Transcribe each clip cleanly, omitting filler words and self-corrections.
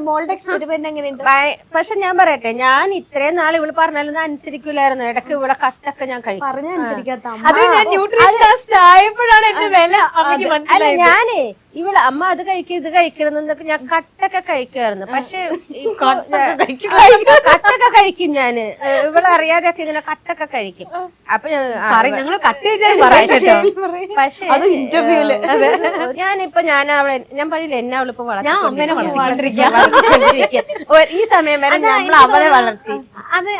മോളുടെ എക്സ്പെരിമെന്റ് എങ്ങനെയുണ്ട്? പക്ഷെ ഞാൻ പറയട്ടെ, ഞാൻ ഇത്രയും നാൾ ഇവള് പറഞ്ഞാലൊന്നും അനുസരിക്കൂലായിരുന്നു. ഇടയ്ക്ക് ഇവിടെ കട്ടൊക്കെ ഞാൻ കഴിക്കും. പറഞ്ഞ അനുസരിക്കാത്ത അത് ഞാൻ ന്യൂട്രീഷനിസ്റ്റ് ആയപ്പോഴാണ് എന്റെ വില അമ്മയ്ക്ക് മനസ്സിലായത്. അല്ല, ഞാനേ ഇവിടെ അമ്മ അത് കഴിക്കും ഇത് കഴിക്കണമെന്നൊക്കെ ഞാൻ കട്ടൊക്കെ കഴിക്കുമായിരുന്നു. പക്ഷെ കട്ടൊക്കെ കഴിക്കും ഞാന്. ഇവിടെ അറിയാതെയൊക്കെ ഇങ്ങനെ കട്ടൊക്കെ കഴിക്കും. അപ്പൊ ഞങ്ങള് കട്ട് പക്ഷേ ഞാനിപ്പോ ഞാൻ പറയില്ല, എന്നെ അവളിപ്പോ ഞാൻ അമ്മേനെ ഈ സമയം വരെ നമ്മൾ അവളെ വളർത്തി.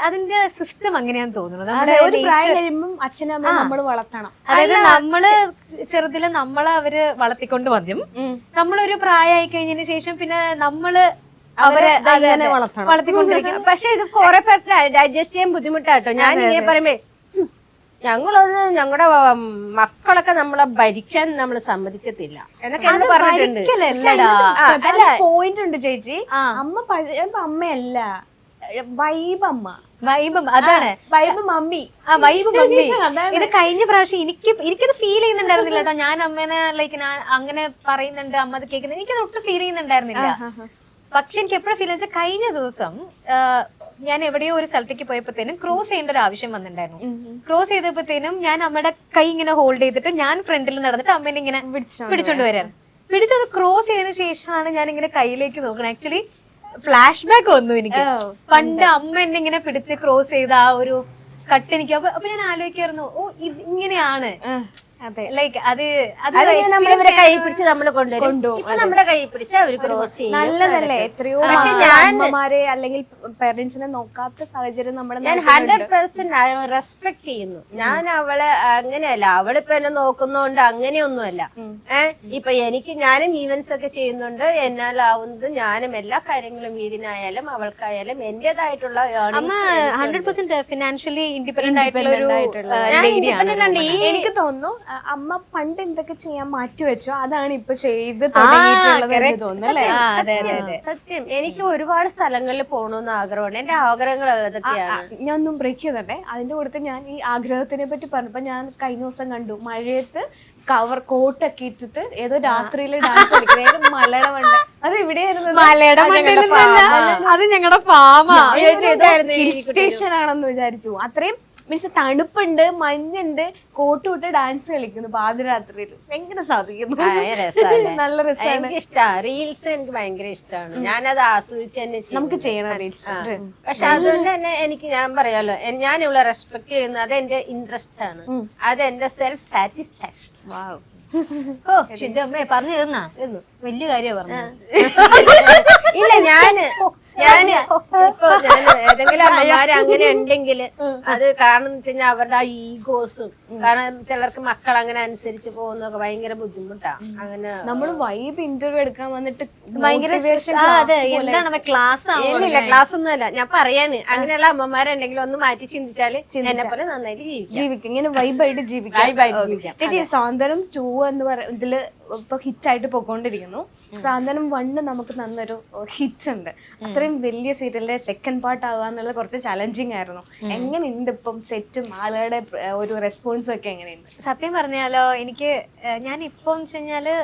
അതിന്റെ സിസ്റ്റം അങ്ങനെയാന്ന് തോന്നുന്നത്. ഒരു പ്രായം കഴിയുമ്പം അച്ഛനും അമ്മയും നമ്മൾ വളർത്തണം. അതായത് നമ്മള് ചെറുതില് നമ്മളെ അവര് വളർത്തിക്കൊണ്ട് വന്നു. നമ്മളൊരു പ്രായമായി കഴിഞ്ഞതിന് ശേഷം പിന്നെ നമ്മള് അവരെ വളർത്തിക്കൊണ്ടിരിക്കും. പക്ഷെ ഇത് കുറെ പേർക്ക് ഡൈജസ്റ്റ് ചെയ്യാൻ ബുദ്ധിമുട്ടാട്ടോ. ഞാൻ ഇങ്ങനെ പറയുമ്പേ ഞങ്ങളുടെ മക്കളൊക്കെ നമ്മളെ ഭരിക്കാൻ നമ്മൾ സമ്മതിക്കത്തില്ല എന്നൊക്കെ എന്നോട് പറഞ്ഞിട്ടുണ്ട്. പോയിന്റ് ഉണ്ട് ചേച്ചി. അമ്മ പഴയ അമ്മയല്ല, വൈബ് അമ്മ. വൈബം അതാണ്, വൈബ് മമ്മി. Vibe mummy. ഇത് കഴിഞ്ഞ പ്രാവശ്യം എനിക്കത് ഫീൽ ചെയ്യുന്നുണ്ടായിരുന്നില്ല കേട്ടോ. ഞാൻ അമ്മേനെ ലൈക്ക് ഞാൻ അങ്ങനെ പറയുന്നുണ്ട്, അമ്മ അത് കേൾക്കുന്നത് എനിക്കത് ഒട്ടും ഫീൽ ചെയ്യുന്നുണ്ടായിരുന്നില്ല. പക്ഷെ എനിക്ക് എപ്പോഴും ഫീൽ വെച്ചാൽ കഴിഞ്ഞ ദിവസം ഞാൻ എവിടെയോ ഒരു സ്ഥലത്തേക്ക് പോയപ്പോഴത്തേനും ക്രോസ് ചെയ്യേണ്ട ഒരു ആവശ്യം വന്നിട്ടുണ്ടായിരുന്നു. ക്രോസ് ചെയ്തപ്പോഴത്തേനും ഞാൻ അമ്മയുടെ കൈ ഇങ്ങനെ ഹോൾഡ് ചെയ്തിട്ട് ഞാൻ ഫ്രണ്ടിൽ നടന്നിട്ട് അമ്മേനെ ഇങ്ങനെ പിടിച്ചോണ്ട് വരാൻ. പിടിച്ചത് ക്രോസ് ചെയ്തതിനു ശേഷമാണ് ഞാൻ ഇങ്ങനെ കയ്യിലേക്ക് നോക്കണം. ആക്ച്വലി ഫ്ലാഷ് ബാക്ക് വന്നു എനിക്ക്. പണ്ട് അമ്മ എന്നെ ഇങ്ങനെ പിടിച്ച് ക്രോസ് ചെയ്ത ആ ഒരു കട്ട് എനിക്ക്. അപ്പൊ ഞാൻ ആലോചിക്കായിരുന്നു, ഓ ഇങ്ങനെയാണ്. ലൈക്ക് അത് നമ്മളിവരെ കൈ പിടിച്ച് നമ്മള് കൊണ്ടുവരും. ഇപ്പൊ നമ്മുടെ കൈ പിടിച്ച് അവര് ക്രോസ് ചെയ്യും. നല്ലതല്ലേ? എത്രയോ അമ്മമാരെ അല്ലെങ്കിൽ പേരന്റ്സിനെ നോക്കാത്ത സാഹചര്യം നമ്മുടെ ഞാൻ 100% റെസ്പെക്ട് ചെയ്യുന്നു. ഞാൻ അവളെ അങ്ങനെയല്ല, അവളിപ്പോ എന്നെ നോക്കുന്നോണ്ട് അങ്ങനെയൊന്നുമല്ല. ഇപ്പൊ ഞാനും ഈവൻസ് ഒക്കെ ചെയ്യുന്നുണ്ട്. എന്നാലാവുന്നത് ഞാനും എല്ലാ കാര്യങ്ങളും വീടിനായാലും അവൾക്കായാലും എന്റേതായിട്ടുള്ള 100% ഫിനാൻഷ്യലി ഇൻഡിപെൻഡന്റ് ആയിട്ടുള്ള ഒരു എനിക്ക് തോന്നുന്നു അമ്മ പണ്ട് എന്തൊക്കെ ചെയ്യാൻ മാറ്റിവെച്ചോ അതാണ് ഇപ്പൊ ചെയ്ത് തുടങ്ങിയിട്ടുള്ളത് തോന്നുന്നു. സത്യം. എനിക്ക് ഒരുപാട് സ്ഥലങ്ങളിൽ പോകണമെന്ന് ആഗ്രഹമുണ്ട്. എന്റെ ആഗ്രഹങ്ങൾ ഏതൊക്കെയാണ്? ഞാൻ ഒന്നും ബ്രേക്ക് ചെയ്തോട്ടെ. അതിന്റെ കൂടെ ഞാൻ ഈ ആഗ്രഹത്തിനെ പറ്റി പറഞ്ഞപ്പോ ഞാൻ കഴിഞ്ഞ ദിവസം കണ്ടു മഴയത്ത് കോട്ടൊക്കെ ഇട്ടിട്ട് ഏതോ രാത്രിയില് ഡാൻസ് കളിക്കുന്നത് മലയുടെ മണ്ട. അത് എവിടെയായിരുന്നു? മലയുടെ അത് ഞങ്ങളുടെ ഫാമാ. ഹിൽ സ്റ്റേഷൻ ആണെന്ന് വിചാരിച്ചു. അത്രയും മീൻസ് തണുപ്പുണ്ട്, മഞ്ഞുണ്ട്, കോട്ടുവിട്ട് ഡാൻസ് കളിക്കുന്നു പാതിരാത്രിയിൽ. എങ്ങനെ സാധിക്കുന്നു? നല്ല രസമാണ്. എനിക്ക് ഇഷ്ടമാണ് റീൽസ്. എനിക്ക് ഭയങ്കര ഇഷ്ടമാണ്. ഞാനത് ആസ്വദിച്ച് തന്നെ നമുക്ക് ചെയ്യണം റീൽസ്. പക്ഷെ അതുകൊണ്ട് തന്നെ ഞാൻ പറയാലോ, ഞാൻ ഇവിടെ റെസ്പെക്ട് ചെയ്യുന്നത് അതെന്റെ ഇൻട്രസ്റ്റ് ആണ്. അതെന്റെ സെൽഫ് സാറ്റിസ്ഫാക്ഷൻ. അമ്മേ പറഞ്ഞു തന്നാ വലിയ കാര്യം പറഞ്ഞു. ഇല്ല, ഞാന് ഇപ്പൊ ഏതെങ്കിലും അമ്മമാര് അങ്ങനെ ഉണ്ടെങ്കിൽ അത് കാരണം എന്ന് വെച്ച് കഴിഞ്ഞാൽ അവരുടെ ആ ഈഗോസും, കാരണം ചിലർക്ക് മക്കൾ അങ്ങനെ അനുസരിച്ച് പോകുന്നൊക്കെ ഭയങ്കര ബുദ്ധിമുട്ടാണ്. അങ്ങനെ നമ്മള് വൈബ് ഇന്റർവ്യൂ എടുക്കാൻ വന്നിട്ട് ഭയങ്കര ക്ലാസ് ഇല്ല, ക്ലാസ് ഒന്നും അല്ല. ഞാൻ പറയാണ്, അങ്ങനെയുള്ള അമ്മമാരുണ്ടെങ്കിൽ ഒന്ന് മാറ്റി ചിന്തിച്ചാല് എന്നെ പോലെ നന്നായിട്ട് ജീവിക്കും. ഇങ്ങനെ വൈബായിട്ട് ജീവിക്കാം. ചേച്ചി സാന്ത്വനം 2 എന്ന് പറയുന്ന ഇതില് ഇപ്പൊ ഹിറ്റായിട്ട് പോയിക്കൊണ്ടിരിക്കുന്നു. സാന്ത്വനം 1 നമുക്ക് നല്ലൊരു ഹിറ്റ്സ് ഉണ്ട്. അത്രയും വലിയ സീരിയലിന്റെ സെക്കൻഡ് പാർട്ട് ആവുക എന്നുള്ളത് കുറച്ച് ചലഞ്ചിങ് ആയിരുന്നു. എങ്ങനെയുണ്ട് ഇപ്പം സെറ്റും ആളുകളുടെ ഒരു റെസ്പോൺസും ഒക്കെ എങ്ങനെയുണ്ട്? സത്യം പറഞ്ഞാലോ, ഞാൻ ഇപ്പൊ വെച്ച് കഴിഞ്ഞാല്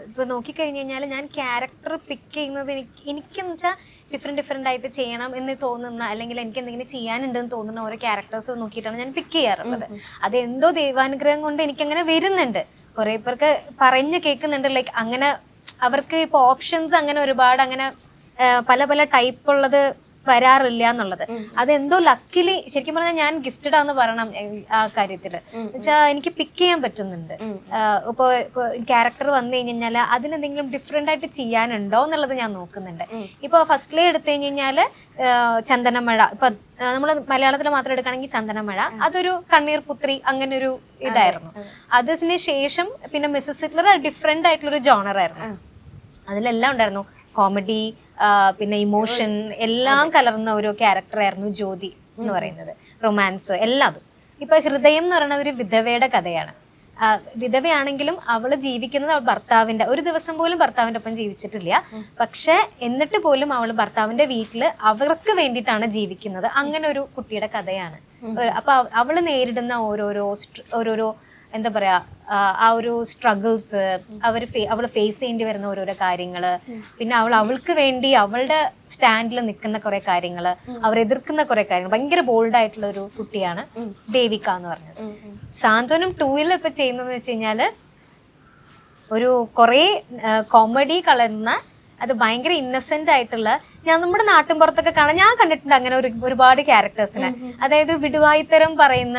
ഇപ്പൊ നോക്കിക്കഴിഞ്ഞു കഴിഞ്ഞാല് ഞാൻ ക്യാരക്ടർ പിക്ക് ചെയ്യുന്നത് എനിക്കെന്ന് വെച്ചാൽ ഡിഫറെന്റ് ആയിട്ട് ചെയ്യണം എന്ന് തോന്നുന്ന, അല്ലെങ്കിൽ എനിക്ക് എന്തെങ്കിലും ചെയ്യാനുണ്ടെന്ന് തോന്നുന്ന ഓരോ ക്യാരക്ടേഴ്സ് നോക്കിയിട്ടാണ് ഞാൻ പിക്ക് ചെയ്യാറുള്ളത്. അതെന്തോ ദൈവാനുഗ്രഹം കൊണ്ട് എനിക്കങ്ങനെ വരുന്നുണ്ട്. കുറെ പേർക്ക് പറഞ്ഞു കേൾക്കുന്നുണ്ട്, ലൈക്ക് അങ്ങനെ അവർക്ക് ഇപ്പൊ ഓപ്ഷൻസ് അങ്ങനെ ഒരുപാട് അങ്ങനെ പല പല ടൈപ്പ് ഉള്ളത് വരാറില്ല എന്നുള്ളത്. അതെന്തോ ലക്കിലി ശരിക്കും പറഞ്ഞാൽ ഞാൻ ഗിഫ്റ്റഡ് ആണെന്ന് പറയണം ആ കാര്യത്തില്. എന്നുവെച്ചാൽ എനിക്ക് പിക്ക് ചെയ്യാൻ പറ്റുന്നുണ്ട്. ഇപ്പൊ ക്യാരക്ടർ വന്നു കഴിഞ്ഞാല് അതിനെന്തെങ്കിലും ഡിഫറെന്റ് ആയിട്ട് ചെയ്യാനുണ്ടോ എന്നുള്ളത് ഞാൻ നോക്കുന്നുണ്ട്. ഇപ്പൊ ഫസ്റ്റ്ലി എടുത്തു കഴിഞ്ഞാല് ചന്ദനമഴ, ഇപ്പൊ നമ്മള് മലയാളത്തിൽ മാത്രം എടുക്കുകയാണെങ്കിൽ ചന്ദനമഴ, അതൊരു കണ്ണീർ പുത്രി അങ്ങനെ ഒരു ഇതായിരുന്നു. അതിന് ശേഷം പിന്നെ മിസ്സസ് ഹിറ്റ്ലർ ഡിഫറെന്റ് ആയിട്ടുള്ളൊരു ജോണറായിരുന്നു. അതിലെല്ലാം ഉണ്ടായിരുന്നു കോമഡി, പിന്നെ ഇമോഷൻ എല്ലാം കലർന്ന ഒരു ക്യാരക്ടറായിരുന്നു ജ്യോതി എന്ന് പറയുന്നത്. റൊമാൻസ് എല്ലാതും. ഇപ്പൊ ഹൃദയം എന്ന് പറയുന്നത് ഒരു വിധവയുടെ കഥയാണ്. വിധവയാണെങ്കിലും അവള് ജീവിക്കുന്നത് അവൾ ഭർത്താവിന്റെ, ഒരു ദിവസം പോലും ഭർത്താവിന്റെ ഒപ്പം ജീവിച്ചിട്ടില്ല. പക്ഷെ എന്നിട്ട് പോലും അവള് ഭർത്താവിന്റെ വീട്ടില് അവർക്ക് വേണ്ടിയിട്ടാണ് ജീവിക്കുന്നത്. അങ്ങനെ ഒരു കുട്ടിയുടെ കഥയാണ്. അപ്പൊ അവള് നേരിടുന്ന ഓരോരോ എന്താ പറയാ ആ ഒരു സ്ട്രഗിൾസ് അവൾ ഫേസ് ചെയ്യേണ്ടി വരുന്ന ഓരോരോ കാര്യങ്ങള്, പിന്നെ അവൾക്ക് വേണ്ടി അവളുടെ സ്റ്റാൻഡിൽ നിൽക്കുന്ന കുറെ കാര്യങ്ങള്, അവർ എതിർക്കുന്ന കുറെ കാര്യങ്ങൾ. ഭയങ്കര ബോൾഡ് ആയിട്ടുള്ള ഒരു കുട്ടിയാണ് ദേവിക എന്ന് പറഞ്ഞത്. സാന്ത്വനം 2 ഇപ്പൊ ചെയ്യുന്നതെന്ന് വെച്ച് കഴിഞ്ഞാല് ഒരു കുറെ കോമഡി കലർന്ന, അത് ഭയങ്കര ഇന്നസെന്റ് ആയിട്ടുള്ള, നമ്മുടെ നാട്ടിൻപുറത്തൊക്കെ കാണാൻ ഞാൻ കണ്ടിട്ടുണ്ട് അങ്ങനെ ഒരുപാട് ക്യാരക്ടേഴ്സിനെ. അതായത് വിടുവായിത്തരം പറയുന്ന,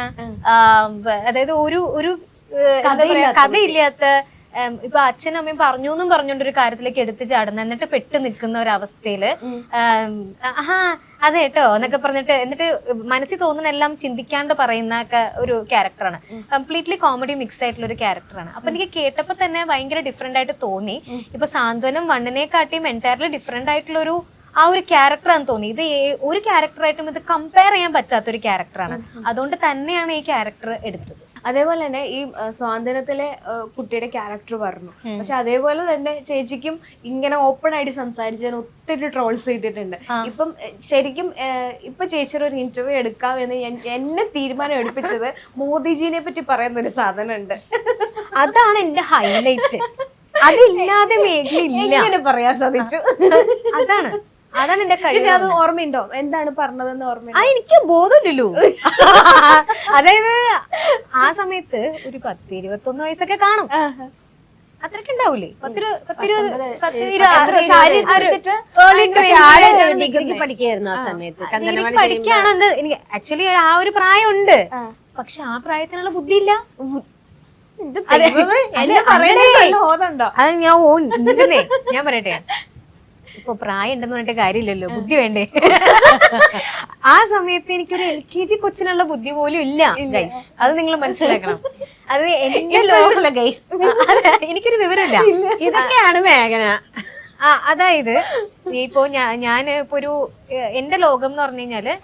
അതായത് ഒരു എന്താ പറയാ കഥയില്ലാത്ത, ഇപ്പൊ അച്ഛനും അമ്മയും പറഞ്ഞും പറഞ്ഞോണ്ട് ഒരു കാര്യത്തിലേക്ക് എടുത്തു ചാടുന്ന, എന്നിട്ട് പെട്ട് നിൽക്കുന്ന ഒരു അവസ്ഥയില് അതെ കേട്ടോ എന്നൊക്കെ പറഞ്ഞിട്ട്, എന്നിട്ട് മനസ്സിൽ തോന്നുന്ന എല്ലാം ചിന്തിക്കാണ്ട് പറയുന്ന ഒരു ക്യാരക്ടറാണ്. കംപ്ലീറ്റ്ലി കോമഡി മിക്സ് ആയിട്ടുള്ള ഒരു ക്യാരക്ടറാണ്. അപ്പൊ എനിക്ക് കേട്ടപ്പോ തന്നെ ഭയങ്കര ഡിഫറെന്റ് ആയിട്ട് തോന്നി. ഇപ്പൊ സാന്ത്വനം 1-നെക്കാട്ടിയും എൻറ്റയർലി ഡിഫറെന്റ് ആയിട്ടുള്ള ആ ഒരു ക്യാരക്ടറാന്ന് തോന്നി. ഇത് ഒരു ക്യാരക്ടറായിട്ടും ഇത് കമ്പയർ ചെയ്യാൻ പറ്റാത്തൊരു ക്യാരക്ടറാണ്. അതുകൊണ്ട് തന്നെയാണ് ഈ ക്യാരക്ടർ എടുത്തത്. അതേപോലെ തന്നെ ഈ സ്വാതന്ത്ര്യത്തിലെ കുട്ടിയുടെ ക്യാരക്ടർ പറഞ്ഞു. പക്ഷെ അതേപോലെ തന്നെ ചേച്ചിക്കും ഇങ്ങനെ ഓപ്പൺ ആയിട്ട് സംസാരിച്ചതിന് ഒത്തിരി ട്രോൾസ് ചെയ്തിട്ടുണ്ട്. ഇപ്പം ശരിക്കും ഇപ്പൊ ചേച്ചിയുടെ ഒരു ഇന്റർവ്യൂ എടുക്കാം എന്ന് എന്നെ തീരുമാനം എടുപ്പിച്ചത് മോദിജിനെ പറ്റി പറയുന്ന ഒരു സാധനം ഉണ്ട്. അതാണ് എന്റെ ഹൈലൈറ്റ്. അതില്ലാതെ മേഖലയില്ല. എങ്ങനെ പറയാൻ സാധിച്ചു? അതാണ് എന്റെ കഴിവ്. അത് ഓർമ്മയുണ്ടോ എന്താണ് പറഞ്ഞതെന്ന്? ഓർമ്മ എനിക്ക് ബോധമില്ലല്ലോ. അതായത് ആ സമയത്ത് ഒരു 10-21 വയസ്സൊക്കെ കാണും. അത്രയ്ക്ക് ഉണ്ടാവൂലേ? ഡിഗ്രിക്ക് പഠിക്കായിരുന്നു ആ സമയത്ത്. പഠിക്കുകയാണെന്ന് എനിക്ക് ആക്ച്വലി ആ ഒരു പ്രായമുണ്ട്. പക്ഷെ ആ പ്രായത്തിനുള്ള ബുദ്ധിയില്ല. അത് ഞാൻ പറയട്ടെ, ഇപ്പൊ പ്രായം ഉണ്ടെന്ന് പറഞ്ഞിട്ട് കാര്യമില്ലല്ലോ, ബുദ്ധി വേണ്ടേ? ആ സമയത്ത് എനിക്കൊരു LKG കൊച്ചിനുള്ള ബുദ്ധി പോലും ഇല്ല ഗൈസ്. അത് നിങ്ങൾ മനസ്സിലാക്കണം. അത് എന്റെ ലോകമല്ല ഗൈസ്. എനിക്കൊരു വിവരമില്ല. ഇതൊക്കെയാണ് മേഘന. അതായത് ഇപ്പൊ ഞാൻ ഇപ്പൊ എന്റെ ലോകം എന്ന് പറഞ്ഞു കഴിഞ്ഞാല്,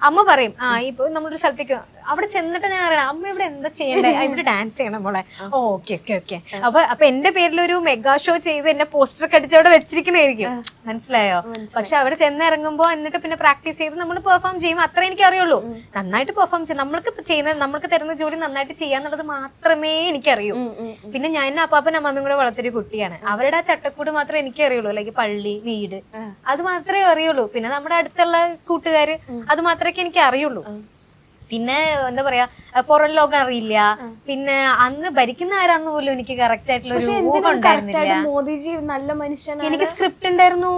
അമ്മ പറയും ഇപ്പൊ നമ്മളൊരു സ്ഥലത്തേക്ക് അവിടെ ചെന്നിട്ട് ഞാൻ അറിയണം അമ്മ ഇവിടെ എന്താ ചെയ്യണ്ടേ, ഇവിടെ ഡാൻസ് ചെയ്യണം മോളെ. Okay okay okay. അപ്പൊ എന്റെ പേരിലൊരു മെഗാ ഷോ ചെയ്ത് എന്നെ പോസ്റ്റർ ഒക്കെ അടിച്ച് അവിടെ വെച്ചിരിക്കണായിരിക്കും. മനസ്സിലായോ? പക്ഷെ അവിടെ ചെന്നിറങ്ങുമ്പോ എന്നിട്ട് പിന്നെ പ്രാക്ടീസ് ചെയ്ത് നമ്മൾ പെർഫോം ചെയ്യും. അത്ര എനിക്ക് അറിയുള്ളൂ. നന്നായിട്ട് പെർഫോം ചെയ്യും. നമ്മൾക്ക് തരുന്ന ജോലി നന്നായിട്ട് ചെയ്യാന്നുള്ളത് മാത്രമേ എനിക്കറിയൂ. പിന്നെ ഞാൻ അപ്പാപ്പനും അമ്മയും കൂടെ വളർത്തിയൊരു കുട്ടിയാണ്. അവരുടെ ആ ചട്ടക്കൂട് മാത്രമേ എനിക്ക് അറിയുള്ളൂ. ലൈക്ക് പള്ളി, വീട്, അത് മാത്രമേ അറിയുള്ളൂ. പിന്നെ നമ്മുടെ അടുത്തുള്ള കൂട്ടുകാര്, അത് മാത്രമേ എനിക്ക് അറിയുള്ളൂ. പിന്നെ എന്താ പറയാ, പുറം ലോകം അറിയില്ല. പിന്നെ അന്ന് ഭരിക്കുന്ന ആരാന്ന് പോലും എനിക്ക് കറക്റ്റ് ആയിട്ടുള്ള ഒരു ഊഹം ഉണ്ടായിരുന്നില്ല. മോദിജി നല്ല മനുഷ്യനാണ്. എനിക്ക് സ്ക്രിപ്റ്റ് ഉണ്ടായിരുന്നു.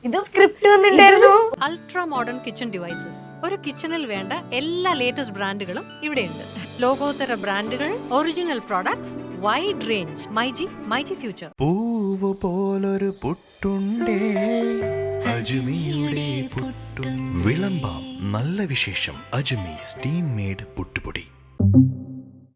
ഇത് സ്ക്രിപ്റ്റ് വന്നിട്ടുണ്ടായിരുന്നു. Ultra modern kitchen devices. ഒരു കിച്ചണിൽ വേണ്ട എല്ലാ ലേറ്റസ്റ്റ് ബ്രാൻഡുകളും ഇവിടെയുണ്ട്. ലോകോത്തര ബ്രാൻഡുകൾ, original products, wide range. MyG future. പൂവ് പോലൊരു പുട്ടുണ്ടേ അജ്മിയുടെ പുട്ടും. വിളമ്പാം നല്ല വിശേഷം. അജ്മി സ്റ്റീം മെയ്ഡ് പുട്ടുപൊടി.